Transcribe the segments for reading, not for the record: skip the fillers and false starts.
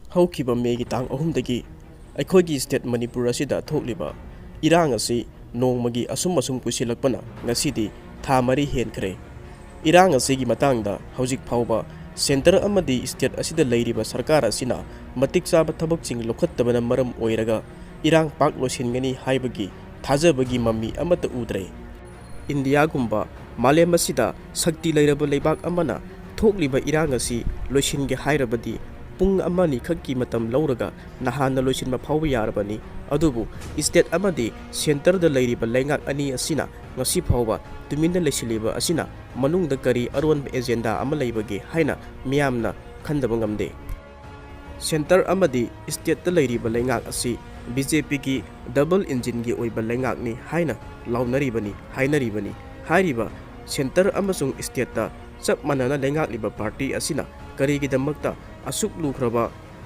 ꯍꯧꯈꯤꯕ ꯃꯦꯒꯤ ꯇꯥꯡ 3ꯗꯒꯤ ꯑꯩꯈꯣꯏꯒꯤ ꯁ꯭ꯇꯦꯠ ꯃꯅꯤꯄꯨꯔ ꯑꯁꯤꯗ ꯊꯣꯛꯂꯤꯕ ꯏꯔꯥꯡ ꯑꯁꯤ ꯅꯣꯡꯃꯒꯤ ꯑꯁꯨꯝ ꯄꯨꯁꯤꯜꯂꯛꯄꯅ ꯉꯁꯤꯗꯤ ꯊꯥ 4 ꯍꯦꯟꯈ꯭ꯔꯦ꯫ ꯏꯔꯥꯡ ꯑꯁꯤꯒꯤ ꯃꯇꯥꯡꯗ ꯍꯧꯖꯤꯛ ꯐꯥꯎꯕ ꯁꯦꯟꯇꯔ ꯑꯃꯗꯤ ꯁ꯭ꯇꯦꯠ ꯑꯁꯤꯗ ꯂꯩꯔꯤꯕ ꯁꯔꯀꯥꯔ ꯑꯁꯤꯅ ꯃꯇꯤꯛ ꯆꯥꯕ ꯊꯕꯛꯁꯤꯡ ꯂꯧꯈꯠꯇꯕꯅ ꯃꯔꯝ ꯑꯣꯏꯔꯒ ꯏꯔꯥꯡ ꯄꯥꯛ ꯂꯣꯏꯁꯤꯟꯒꯅꯤ ꯍꯥꯏꯕꯒꯤ ꯊꯥꯖꯕꯒꯤ ꯃꯃꯤ ꯑꯃꯠꯇ ꯎꯗ꯭ꯔꯦ꯫ ꯏꯟꯗꯤꯌꯥꯒꯨꯝꯕ ꯃꯥꯂꯦꯝ ꯑꯁꯤꯗ ꯁꯛꯇꯤ ꯂꯩꯔꯕ ꯂꯩꯕꯥꯛ ꯑꯃꯅ ꯊꯣꯛꯂꯤꯕ ꯏꯔꯥꯡ ꯑꯁꯤ ꯂꯣꯏꯁꯤꯟꯒꯦ ꯍꯥꯏꯔꯕꯗꯤ ꯄꯨꯡ 1-2 ꯈꯛꯀꯤ ꯃꯇꯝ ꯂꯧꯔꯒ ꯅꯍꯥꯟꯅ ꯂꯣꯏꯁꯤꯟꯕ ꯐꯥꯎꯕ ꯌꯥꯔꯕꯅꯤ꯫ ꯑꯗꯨꯕꯨ ꯁ꯭ꯇꯦꯠ ꯑꯃꯗꯤ ꯁꯦꯟꯇꯔꯗ ꯂꯩꯔꯤꯕ ꯂꯩꯉꯥꯛ ꯑꯅꯤ ꯑꯁꯤꯅ ꯉꯁꯤ ꯐꯥꯎꯕ ꯇꯨꯃꯤꯟꯅ ꯂꯩꯁꯤꯜꯂꯤꯕ ꯑꯁꯤꯅ ꯃꯅꯨꯡꯗ ꯀꯔꯤ ꯑꯔꯣꯟꯕ ꯑꯦꯖꯦꯟꯗꯥ ꯑꯃ ꯂꯩꯕꯒꯦ ꯍꯥꯏꯅ ꯃꯤꯌꯥꯝꯅ ꯈꯟꯗꯕ ꯉꯝꯗꯦ꯫ ꯁꯦꯟꯇꯔ ꯑꯃꯗꯤ ꯁ꯭ꯇꯦꯠꯇ ꯂꯩꯔꯤꯕ ꯂꯩꯉꯥꯛ ꯑꯁꯤ BJPꯒꯤ ꯗꯕꯜ ꯏꯟꯖꯤꯟꯒꯤ ꯑꯣꯏꯕ ꯂꯩꯉꯥꯛꯅꯤ ꯍꯥꯏꯅ ꯂꯥꯎꯅꯔꯤꯕꯅꯤ ꯍꯥꯏꯅꯔꯤꯕꯅꯤ꯫ ꯍꯥꯏꯔꯤꯕ ꯁꯦꯟꯇꯔ ꯑꯃꯁꯨꯡ ꯁ꯭ꯇꯦꯠꯇ ꯆꯞ ꯃꯥꯟꯅꯅ ꯂꯩꯉꯥꯛꯂꯤꯕ ꯄꯥꯔꯇꯤ ꯑꯁꯤꯅ ꯀꯔꯤꯒꯤꯗꯃꯛꯇ ꯑꯁꯨꯛ ꯂꯨꯈ꯭ꯔꯕ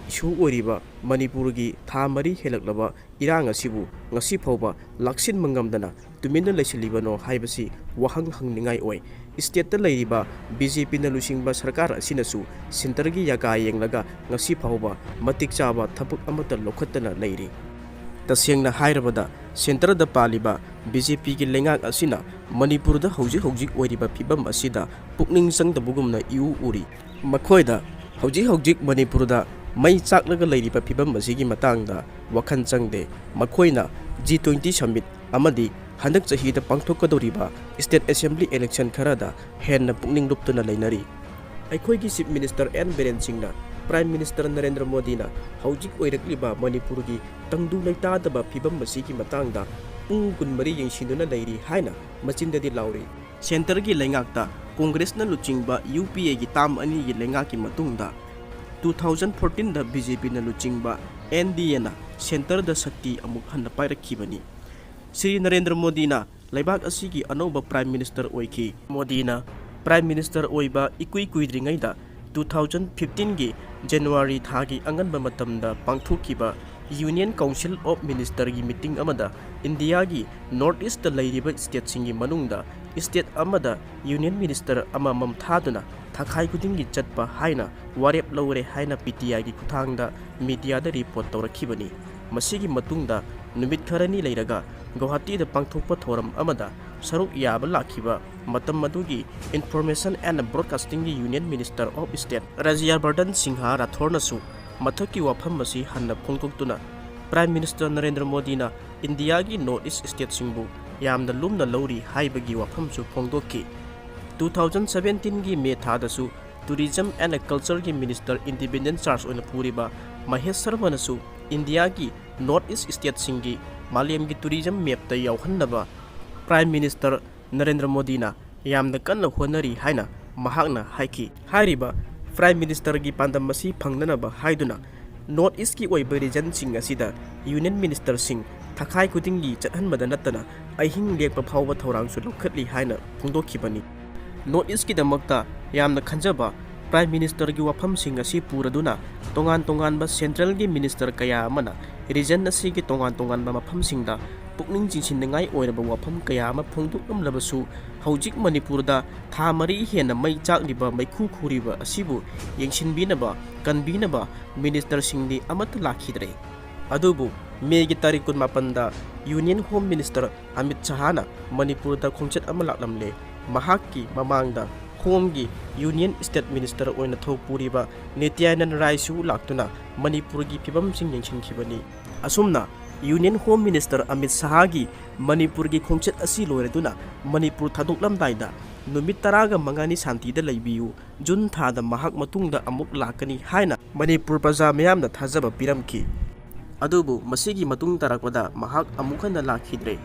ꯏꯁꯨ ꯑꯣꯏꯔꯤꯕ ꯃꯅꯤꯄꯨꯔꯒꯤ ꯊꯥ 4 ꯍꯦꯜꯂꯛꯂꯕ ꯏꯔꯥꯡ ꯑꯁꯤꯕꯨ ꯉꯁꯤ ꯐꯥꯎꯕ ꯂꯥꯛꯁꯤꯟꯕ ꯉꯝꯗꯅ ꯇꯨꯃꯤꯟꯅ ꯂꯩꯁꯤꯜꯂꯤꯕꯅꯣ ꯍꯥꯏꯕꯁꯤ ꯋꯥꯍꯪ ꯍꯪꯅꯤꯡꯉꯥꯏ ꯑꯣꯏ꯫ ꯁ꯭ꯇꯦꯠꯇ ꯂꯩꯔꯤꯕ BJPꯅ ꯂꯨꯆꯤꯡꯕ ꯁꯔꯀꯥꯔ ꯑꯁꯤꯅꯁꯨ ꯁꯦꯟꯇꯔꯒꯤ ꯌꯥꯒꯥ ꯌꯦꯡꯂꯒ ꯉꯁꯤ ꯐꯥꯎꯕ ꯃꯇꯤꯛ ꯆꯥꯕ ꯊꯕꯛ ꯑꯃꯠꯇ ꯂꯧꯈꯠꯇꯅ ꯂꯩꯔꯤ꯫ ꯇꯁꯦꯡꯅ ꯍꯥꯏꯔꯕꯗ ꯁꯦꯟꯇꯔꯗ ꯄꯥꯜꯂꯤꯕ BJPꯒꯤ ꯂꯩꯉꯥꯛ ꯑꯁꯤꯅ ꯃꯅꯤꯄꯨꯔꯗ ꯍꯧꯖꯤꯛ ꯑꯣꯏꯔꯤꯕ ꯐꯤꯚꯝ ꯑꯁꯤꯗ ꯄꯨꯛꯅꯤꯡ ꯆꯪꯗꯕꯒꯨꯝꯅ ꯏꯎ ꯎꯔꯤ꯫ ꯃꯈꯣꯏꯗ ꯍꯧꯖꯤꯛ ꯃꯅꯤꯄꯨꯔꯗ ꯃꯩ ꯆꯥꯛꯂꯒ ꯂꯩꯔꯤꯕ ꯐꯤꯚꯝ ꯑꯁꯤꯒꯤ ꯃꯇꯥꯡꯗ ꯋꯥꯈꯜ ꯆꯪꯗꯦ꯫ ꯃꯈꯣꯏꯅ G20 ꯁꯝꯃꯤꯠ ꯑꯃꯗꯤ ꯍꯟꯗꯛ ꯆꯍꯤꯗ ꯄꯥꯡꯊꯣꯛꯀꯗꯧꯔꯤꯕ ꯁ꯭ꯇꯦꯠ ꯑꯦꯁꯦꯝꯕ꯭ꯂꯤ ꯏꯂꯦꯛꯁꯟ ꯈꯔꯗ ꯍꯦꯟꯅ ꯄꯨꯛꯅꯤꯡ ꯂꯨꯞꯇꯨꯅ ꯂꯩꯅꯔꯤ꯫ ꯑꯩꯈꯣꯏꯒꯤ ꯆꯤꯐ ꯃꯤꯅꯤꯁꯇꯔ ꯑꯦꯟ ꯕꯤꯔꯦꯟ ꯁꯤꯡꯅ ꯄ꯭ꯔꯥꯏꯝ ꯃꯤꯅꯤꯁꯇꯔ ꯅꯔꯦꯟꯗ꯭ꯔ ꯃꯣꯗꯤꯅ ꯍꯧꯖꯤꯛ ꯑꯣꯏꯔꯛꯂꯤꯕ ꯃꯅꯤꯄꯨꯔꯒꯤ ꯇꯪꯗꯨ ꯂꯩꯇꯥꯗꯕ ꯐꯤꯚꯝ ꯑꯁꯤꯒꯤ ꯃꯇꯥꯡꯗ ꯄꯨꯡ 24 ꯌꯦꯡꯁꯤꯟꯗꯨꯅ ꯂꯩꯔꯤ ꯍꯥꯏꯅ ꯃꯆꯤꯟꯗꯗꯤ ꯂꯥꯎꯔꯤ꯫ ꯁꯦꯟꯇꯔꯒꯤ ꯂꯩꯉꯥꯛꯇ ꯀꯣꯡꯒ꯭ꯔꯦꯁꯅ ꯂꯨꯆꯤꯡꯕ UPAꯒꯤ ꯇꯥꯝ 2ꯒꯤ ꯂꯩꯉꯥꯛꯀꯤ ꯃꯇꯨꯡꯗ 2014ꯗ BJPꯅ ꯂꯨꯆꯤꯡꯕ NDAꯅ ꯁꯦꯟꯇꯔꯗ ꯁꯛꯇꯤ ꯑꯃꯨꯛ ꯍꯟꯅ ꯄꯥꯏꯔꯛꯈꯤꯕꯅꯤ꯫ ꯁ꯭ꯔꯤ ꯅꯔꯦꯟꯗ꯭ꯔ ꯃꯣꯗꯤꯅ ꯂꯩꯕꯥꯛ ꯑꯁꯤꯒꯤ ꯑꯅꯧꯕ ꯄ꯭ꯔꯥꯏꯝ ꯃꯤꯅꯤꯁꯇꯔ ꯑꯣꯏꯈꯤ꯫ ꯃꯣꯗꯤꯅ ꯄ꯭ꯔꯥꯏꯝ ꯃꯤꯅꯤꯁꯇꯔ ꯑꯣꯏꯕ ꯏꯀꯨꯏ ꯀꯨꯏꯗ꯭ꯔꯤꯉꯩꯗ 2015ꯒꯤ ꯖꯅꯨꯋꯥꯔꯤ ꯊꯥꯒꯤ ꯑꯉꯟꯕ ꯃꯇꯝꯗ ꯄꯥꯡꯊꯣꯛꯈꯤꯕ ꯌꯨꯅꯤꯌꯟ ꯀꯥꯎꯟꯁꯤꯜ ꯑꯣꯐ ꯃꯤꯅꯤꯁꯇꯔꯒꯤ ꯃꯤꯇꯤꯡ ꯑꯃꯗ ꯏꯟꯗꯤꯌꯥꯒꯤ ꯅꯣꯔꯊ ꯏꯁꯇ ꯂꯩꯔꯤꯕ ꯁ꯭ꯇꯦꯠꯁꯤꯡꯒꯤ ꯃꯅꯨꯡꯗ ꯁ꯭ꯇꯦꯠ ꯑꯃꯗ ꯌꯨꯅꯤꯌꯟ ꯃꯤꯅꯤꯁꯇꯔ ꯑꯃꯃꯝ ꯊꯥꯗꯨꯅ ꯊꯥꯈꯥꯏ ꯈꯨꯗꯤꯡꯒꯤ ꯆꯠꯄ ꯍꯥꯏꯅ ꯋꯥꯔꯦꯞ ꯂꯧꯔꯦ ꯍꯥꯏꯅ PTIꯒꯤ ꯈꯨꯠꯊꯥꯡꯗ ꯃꯤꯗꯤꯌꯥꯗ ꯔꯤꯄꯣꯔꯠ ꯇꯧꯔꯛꯈꯤꯕꯅꯤ꯫ ꯃꯁꯤꯒꯤ ꯃꯇꯨꯡꯗ ꯅꯨꯃꯤꯠ ꯈꯔꯅꯤ ꯂꯩꯔꯒ ꯒꯨꯋꯥꯍꯥꯇꯤꯗ ꯄꯥꯡꯊꯣꯛꯄ ꯊꯧꯔꯝ ꯑꯃꯗ ꯁꯔꯨꯛ ꯌꯥꯕ ꯂꯥꯛꯈꯤꯕ ꯃꯇꯝ ꯑꯗꯨꯒꯤ ꯏꯟꯐꯣꯔꯃꯦꯁꯟ ꯑꯦꯟड ꯕ꯭ꯔꯣꯗꯀꯥꯁꯇꯤꯡꯒꯤ union minister of state Rajyavardhan Singh ꯔꯥꯊꯣꯔꯅꯁꯨ ꯃꯊꯛꯀꯤ ꯋꯥꯐꯝ ꯑꯁꯤ ꯍꯟꯅ ꯐꯣꯡꯗꯣꯛꯇꯨꯅ ꯄ꯭ꯔꯥꯏꯝ ꯃꯤꯅꯤꯁꯇꯔ ꯅꯔꯦꯟꯗ꯭ꯔ ꯃꯣꯗꯤꯅ ꯏꯟꯗꯤꯌꯥꯒꯤ ꯅꯣꯔꯊ ꯏꯁ ꯁ꯭ꯇꯦꯠꯁꯤꯡꯕꯨ ꯌꯥꯝꯅ ꯂꯨꯝꯅ ꯂꯧꯔꯤ ꯍꯥꯏꯕꯒꯤ ꯋꯥꯐꯝꯁꯨ ꯐꯣꯡꯗꯣꯛꯈꯤ꯫ 2017ꯒꯤ ꯃꯦ ꯊꯥꯗꯁꯨ ꯇꯨꯔꯤꯖꯝ ꯑꯦꯟड ꯀꯜꯆꯔꯒꯤ ꯃꯤꯅꯤꯁꯇꯔ ꯏꯟꯗꯤꯄꯦꯟꯗꯦꯟꯠ ꯆꯥꯔꯖ ꯑꯣꯏꯅ ꯄꯨꯔꯤꯕ ꯃꯍꯦꯁ ꯁꯔꯃꯅꯁꯨ ꯏꯟꯗꯤꯌꯥꯒꯤ ꯅꯣꯔꯊ ꯏꯁ ꯁ꯭ꯇꯦꯠꯁꯤꯡꯒꯤ ꯃꯥꯂꯦꯝꯒꯤ ꯇꯨꯔꯤꯖꯝ ꯃꯦꯞꯇ ꯌꯥꯎꯍꯟꯅꯕ ꯄ꯭ꯔꯥꯏꯝ ꯃꯤꯅꯤꯁꯇꯔ ꯅꯔꯦꯟꯗ꯭ꯔ ꯃꯣꯗꯤꯅ ꯌꯥꯝꯅ ꯀꯟꯅ ꯍꯣꯠꯅꯔꯤ ꯍꯥꯏꯅ ꯃꯍꯥꯛꯅ ꯍꯥꯏꯈꯤ꯫ ꯍꯥꯏꯔꯤꯕ ꯄ꯭ꯔꯥꯏꯝ ꯃꯤꯅꯤꯁꯇꯔꯒꯤ ꯄꯥꯟꯗꯝ ꯑꯁꯤ ꯐꯪꯅꯅꯕ ꯍꯥꯏꯗꯨꯅ ꯅꯣꯔꯊ ꯏꯁꯀꯤ ꯑꯣꯏꯕ ꯔꯤꯖꯟꯁꯤꯡ ꯑꯁꯤꯗ ꯌꯨꯅꯤꯌꯟ ꯃꯤꯅꯤꯁꯇꯔꯁꯤꯡ ꯊꯥꯈꯥꯏ ꯈꯨꯗꯤꯡꯒꯤ ꯆꯠꯍꯟꯕꯗ ꯅꯠꯇꯅ ꯑꯍꯤꯡ ꯂꯦꯛꯄ ꯐꯥꯎꯕ ꯊꯧꯔꯥꯡꯁꯨ ꯂꯧꯈꯠꯂꯤ ꯍꯥꯏꯅ ꯐꯣꯡꯗꯣꯛꯈꯤꯕꯅꯤ꯫ ꯅꯣꯔꯊ ꯏꯁꯀꯤꯗꯃꯛꯇ ꯌꯥꯝꯅ ꯈꯟꯖꯕ ꯄ꯭ꯔꯥꯏꯝ ꯃꯤꯅꯤꯁꯇꯔꯒꯤ ꯋꯥꯐꯝꯁꯤꯡ ꯑꯁꯤ ꯄꯨꯔꯗꯨꯅ ꯇꯣꯉꯥꯟꯕ ꯁꯦꯟꯇ꯭ꯔꯦꯜꯒꯤ ꯃꯤꯅꯤꯁꯇꯔ ꯀꯌꯥ ꯑꯃꯅ ꯔꯤꯖꯟ ꯑꯁꯤꯒꯤ ꯇꯣꯉꯥꯟꯕ ꯃꯐꯝꯁꯤꯡꯗ ꯄꯨꯛꯅꯤꯡ ꯆꯤꯡꯁꯤꯟꯅꯤꯡꯉꯥꯏ ꯑꯣꯏꯔꯕ ꯋꯥꯐꯝ ꯀꯌా ꯑꯃ ꯐꯣꯡꯗꯣꯛꯂꯝꯂꯕꯁꯨ ꯍꯧꯖꯤꯛ ꯃꯅꯤꯄꯨꯔꯗ ꯊꯥ 4 ꯍꯦꯟꯅ ꯃꯩ ꯆꯥꯛꯂꯤꯕ ꯃꯩꯈꯨ ꯈꯨꯔꯤꯕ ꯑꯁꯤꯕꯨ ꯌꯦꯡꯁꯤꯟꯕꯤꯅꯕ ꯀꯟꯕꯤꯅꯕ ꯃꯤꯅꯤꯁꯇꯔꯁꯤꯡꯗꯤ ꯑꯃꯠꯇ ꯂꯥꯛꯈꯤꯗ꯭ꯔꯦ꯫ ꯑꯗꯨꯕꯨ ꯃꯦꯒꯤ ꯇꯥꯔꯤꯛ 18ꯗ ꯌꯨꯅꯤꯌꯟ ꯍꯣꯝ ꯃꯤꯅꯤꯁꯇꯔ ꯑꯃꯤꯠ ꯁꯥꯍꯅ ꯃꯅꯤꯄꯨꯔꯗ ꯈꯣꯡꯆꯠ ꯑꯃ ꯂꯥꯛꯂꯝꯂꯦ꯫ ꯃꯍꯥꯛꯀꯤ ꯃꯃꯥꯡꯗ ꯍꯣꯝꯒꯤ ꯌꯨꯅꯤꯌꯟ ꯁ꯭ꯇꯦꯠ ꯃꯤꯅꯤꯁꯇꯔ ꯑꯣꯏꯅ ꯊꯧ ꯄꯨꯔꯤꯕ ꯅꯤꯇ꯭ꯌꯥꯅꯟꯗ ꯔꯥꯏꯁꯨ ꯂꯥꯛꯇꯨꯅ ꯃꯅꯤꯄꯨꯔꯒꯤ ꯐꯤꯚꯝꯁꯤꯡ ꯌꯦꯡꯁꯤꯟꯈꯤꯕꯅꯤ꯫ ꯑꯁꯨꯝꯅ ꯌꯨꯅꯤꯌꯟ ꯍꯣꯝ ꯃꯤꯅꯤꯁꯇꯔ ꯑꯃꯤꯠ ꯁꯥꯍꯒꯤ ꯃꯅꯤꯄꯨꯔꯒꯤ ꯈꯣꯡꯆꯠ ꯑꯁꯤ ꯂꯣꯏꯔꯗꯨꯅ ꯃꯅꯤꯄꯨꯔ ꯊꯥꯗꯣꯛꯂꯝꯗꯥꯏꯗ ꯅꯨꯃꯤꯠ 15ꯅꯤ ꯁꯥꯟꯇꯤꯗ ꯂꯩꯕꯤꯌꯨ, ꯖꯨꯟ ꯊꯥꯗ ꯃꯍꯥꯛ ꯃꯇꯨꯡꯗ ꯑꯃꯨꯛ ꯂꯥꯛꯀꯅꯤ ꯍꯥꯏꯅ ꯃꯅꯤꯄꯨꯔ ꯄ꯭ꯔꯖꯥ ꯃꯤꯌꯥꯝꯅ ꯊꯥꯖꯕ ꯄꯤꯔꯝꯈꯤ꯫ ꯑꯗꯨꯕꯨ ꯃꯁꯤꯒꯤ ꯃꯇꯨꯡ ꯇꯥꯔꯛꯄꯗ ꯃꯍꯥꯛ ꯑꯃꯨꯛ ꯍꯟꯅ ꯂꯥꯛꯈꯤꯗ꯭ꯔꯦ꯫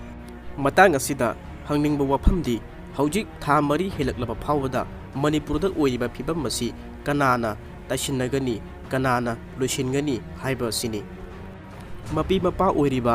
ꯃꯇꯥꯡ ꯑꯁꯤꯗ ꯍꯪꯅꯤꯡꯕ ꯋꯥꯐꯝꯗꯤ ꯍꯧꯖꯤꯛ ꯊꯥ 4 ꯍꯦꯜꯂꯛꯂꯕ ꯐꯥꯎꯕꯗ ꯃꯅꯤꯄꯨꯔꯗ ꯑꯣꯏꯔꯤꯕ ꯐꯤꯚꯝ ꯑꯁꯤ ꯀꯅꯥꯅ ꯇꯥꯏꯁꯤꯟꯅꯒꯅꯤ, ꯀꯅꯥꯅ ꯂꯣꯏꯁꯤꯟꯒꯅꯤ ꯍꯥꯏꯕ ꯑꯁꯤꯅꯤ꯫ ꯃꯄꯤ ꯃꯄꯥ ꯑꯣꯏꯔꯤꯕ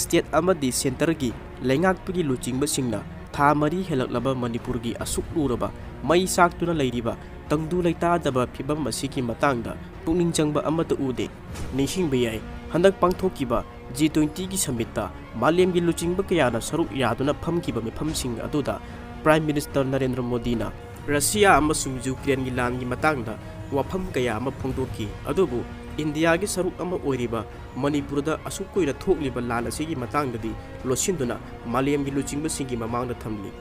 ꯁ꯭ꯇꯦꯠ ꯑꯃꯗꯤ ꯁꯦꯟꯇꯔꯒꯤ ꯂꯩꯉꯥꯛꯄꯒꯤ ꯂꯨꯆꯤꯡꯕꯁꯤꯡꯅ ꯊꯥ 4 ꯍꯦꯜꯂꯛꯂꯕ ꯃꯅꯤꯄꯨꯔꯒꯤ ꯑꯁꯨꯛ ꯂꯨꯔꯕ ꯃꯩ ꯆꯥꯛꯇꯨꯅ ꯂꯩꯔꯤꯕ ꯇꯪꯗꯨ ꯂꯩꯇꯥꯗꯕ ꯐꯤꯚꯝ ꯑꯁꯤꯒꯤ ꯃꯇꯥꯡꯗ ꯄꯨꯛꯅꯤꯡ ꯆꯪꯕ ꯑꯃꯠꯇ ꯎꯗꯦ꯫ ꯅꯤꯡꯁꯤꯡꯕ ꯌꯥꯏ, ꯍꯟꯗꯛ ꯄꯥꯡꯊꯣꯛꯈꯤꯕ G20ꯒꯤ ꯁꯝꯃꯤꯠꯇ ꯃꯥꯂꯦꯝꯒꯤ ꯂꯨꯆꯤꯡꯕ ꯀꯌꯥꯅ ꯁꯔꯨꯛ ꯌꯥꯗꯨꯅ ꯐꯝꯈꯤꯕ ꯃꯤꯐꯝꯁꯤꯡ ꯑꯗꯨꯗ ꯄ꯭ꯔꯥꯏꯝ ꯃꯤꯅꯤꯁꯇꯔ ꯅꯔꯦꯟꯗ꯭ꯔ ꯃꯣꯗꯤꯅ ꯔꯁꯤꯌꯥ ꯑꯃꯁꯨꯡ ꯌꯨꯀ꯭ꯔꯦꯟꯒꯤ ꯂꯥꯟꯒꯤ ꯃꯇꯥꯡꯗ ꯋꯥꯐꯝ ꯀꯌꯥ ꯑꯃ ꯐꯣꯡꯗꯣꯛꯈꯤ꯫ ꯑꯗꯨꯕꯨ इंडिया की सरुक अमा ओइरिबा मणिपुरदा असुक कोइरा थोकलिबा लाल असिगी मतंगदि लोसिंदुना मालेम की लुचिंगबसिंगी ममांगदा थमली